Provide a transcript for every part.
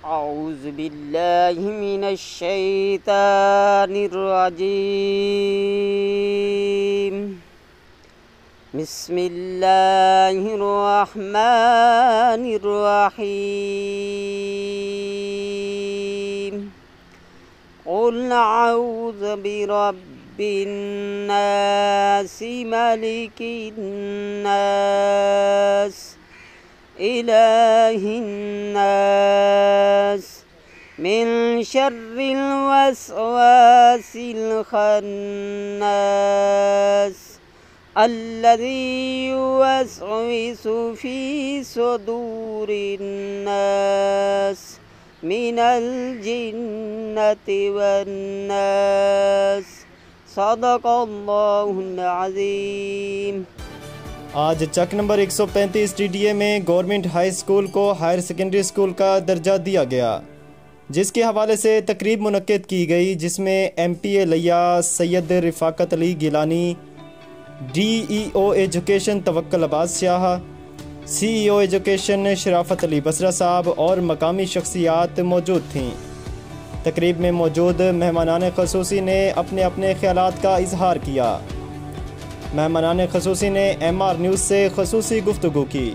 أعوذ بالله من الشيطان الرجيم بسم الله الرحمن الرحيم قل أعوذ برب الناس ملك الناس إله الناس من شر الوسواس الخناس الذي يوسوس في صدور الناس من الجنة والناس صدق الله العظيم۔ آج چک نمبر 135 TDA میں گورنمنٹ ہائی اسکول کو ہائر سیکنڈری اسکول کا درجہ دیا گیا، جس کے حوالے سے تقریب منعقد کی گئی، جس میں MPA لیا سید رفاقت علی گیلانی، DEO ایجوکیشن توکل عباس شاہ، CEO ایجوکیشن شرافت علی بصرہ صاحب اور مقامی شخصیات موجود تھیں۔ تقریب میں موجود مہمانان خصوصی نے اپنے اپنے خیالات کا اظہار کیا۔ مہمانان خصوصی نے MR نیوز سے خصوصی گفتگو کی۔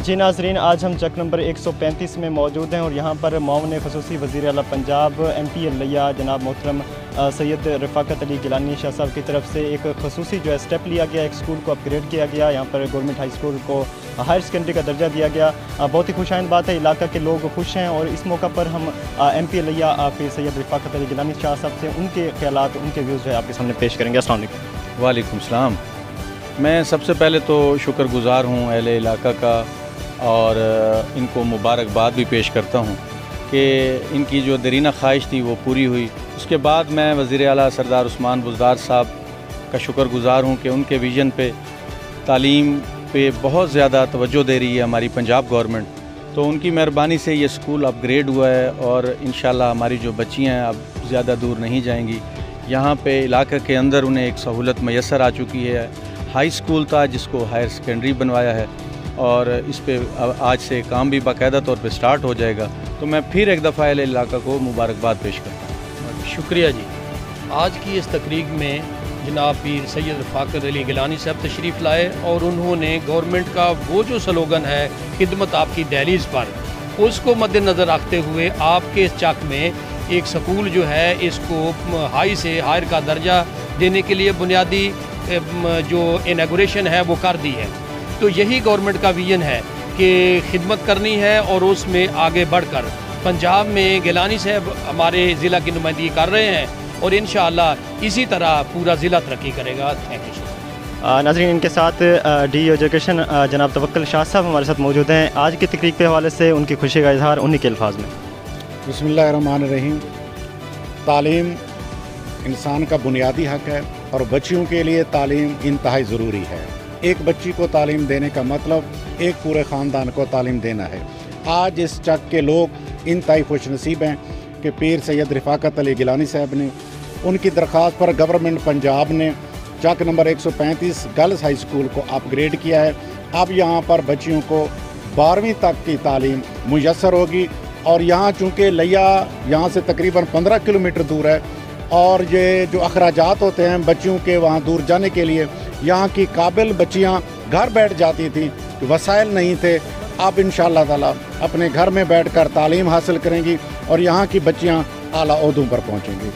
جی ناظرین، آج ہم چک نمبر 135 میں موجود ہیں اور یہاں پر معاون خصوصی وزیر اعلیٰ پنجاب MPA لیا جناب محترم سید رفاقت علی گیلانی شاہ صاحب کی طرف سے ایک خصوصی جو ہے اسٹیپ لیا گیا، ایک اسکول کو اپ گریڈ کیا گیا، یہاں پر گورنمنٹ ہائی اسکول کو ہائر سیکنڈری کا درجہ دیا گیا۔ بہت ہی خوش آئند بات ہے، علاقہ کے لوگ خوش ہیں اور اس موقع پر ہم MPA لیا پھر سید رفاقت علی گیلانی شاہ صاحب سے ان کے خیالات، ان کے ویوز جو ہے آپ کے سامنے پیش کریں گے۔ السلام علیکم۔ وعلیکم السلام۔ میں سب سے پہلے تو شکر گزار ہوں اہل علاقہ کا اور ان کو مبارکباد بھی پیش کرتا ہوں کہ ان کی جو دیرینہ خواہش تھی وہ پوری ہوئی۔ اس کے بعد میں وزیر اعلیٰ سردار عثمان بزدار صاحب کا شکر گزار ہوں کہ ان کے ویژن پہ، تعلیم پہ بہت زیادہ توجہ دے رہی ہے ہماری پنجاب گورنمنٹ، تو ان کی مہربانی سے یہ اسکول اپ گریڈ ہوا ہے اور انشاءاللہ ہماری جو بچیاں ہیں اب زیادہ دور نہیں جائیں گی۔ یہاں پہ علاقہ کے اندر انہیں ایک سہولت میسر آ چکی ہے، ہائی اسکول تھا جس کو ہائر سیکنڈری بنوایا ہے اور اس پہ آج سے کام بھی باقاعدہ طور پہ سٹارٹ ہو جائے گا، تو میں پھر ایک دفعہ اہل علاقہ کو مبارکباد پیش کرتا ہوں۔ شکریہ جی۔ آج کی اس تقریب میں جناب پیر سید رفاقت علی گیلانی صاحب تشریف لائے اور انہوں نے گورنمنٹ کا وہ جو سلوگن ہے خدمت آپ کی دہلیز پر، اس کو مد نظر رکھتے ہوئے آپ کے اس چک میں ایک سکول جو ہے اس کو ہائی سے ہائر کا درجہ دینے کے لیے بنیادی جو انیگوریشن ہے وہ کر دی ہے۔ تو یہی گورنمنٹ کا ویژن ہے کہ خدمت کرنی ہے اور اس میں آگے بڑھ کر پنجاب میں گیلانی صاحب ہمارے ضلع کی نمائندگی کر رہے ہیں اور انشاءاللہ اسی طرح پورا ضلع ترقی کرے گا۔ Thank you. ناظرین، ان کے ساتھ DEO ایجوکیشن جناب توکل شاہ صاحب ہمارے ساتھ موجود ہیں۔ آج کی تقریب کے حوالے سے ان کی خوشی کا اظہار انہی کے الفاظ میں۔ بسم اللہ الرحمن الرحیم۔ تعلیم انسان کا بنیادی حق ہے اور بچیوں کے لیے تعلیم انتہائی ضروری ہے۔ ایک بچی کو تعلیم دینے کا مطلب ایک پورے خاندان کو تعلیم دینا ہے۔ آج اس چک کے لوگ انتہائی خوش نصیب ہیں کہ پیر سید رفاقت علی گیلانی صاحب نے ان کی درخواست پر گورنمنٹ پنجاب نے چک نمبر 135 گرلز ہائی اسکول کو اپ گریڈ کیا ہے۔ اب یہاں پر بچیوں کو 12ویں تک کی تعلیم میسر ہوگی اور یہاں چونکہ لیا یہاں سے تقریباً 15 کلومیٹر دور ہے اور یہ جو اخراجات ہوتے ہیں بچیوں کے وہاں دور جانے کے لیے، یہاں کی قابل بچیاں گھر بیٹھ جاتی تھیں، وسائل نہیں تھے، اب انشاءاللہ تعالی اپنے گھر میں بیٹھ کر تعلیم حاصل کریں گی اور یہاں کی بچیاں اعلیٰ عہدوں پر پہنچیں گی۔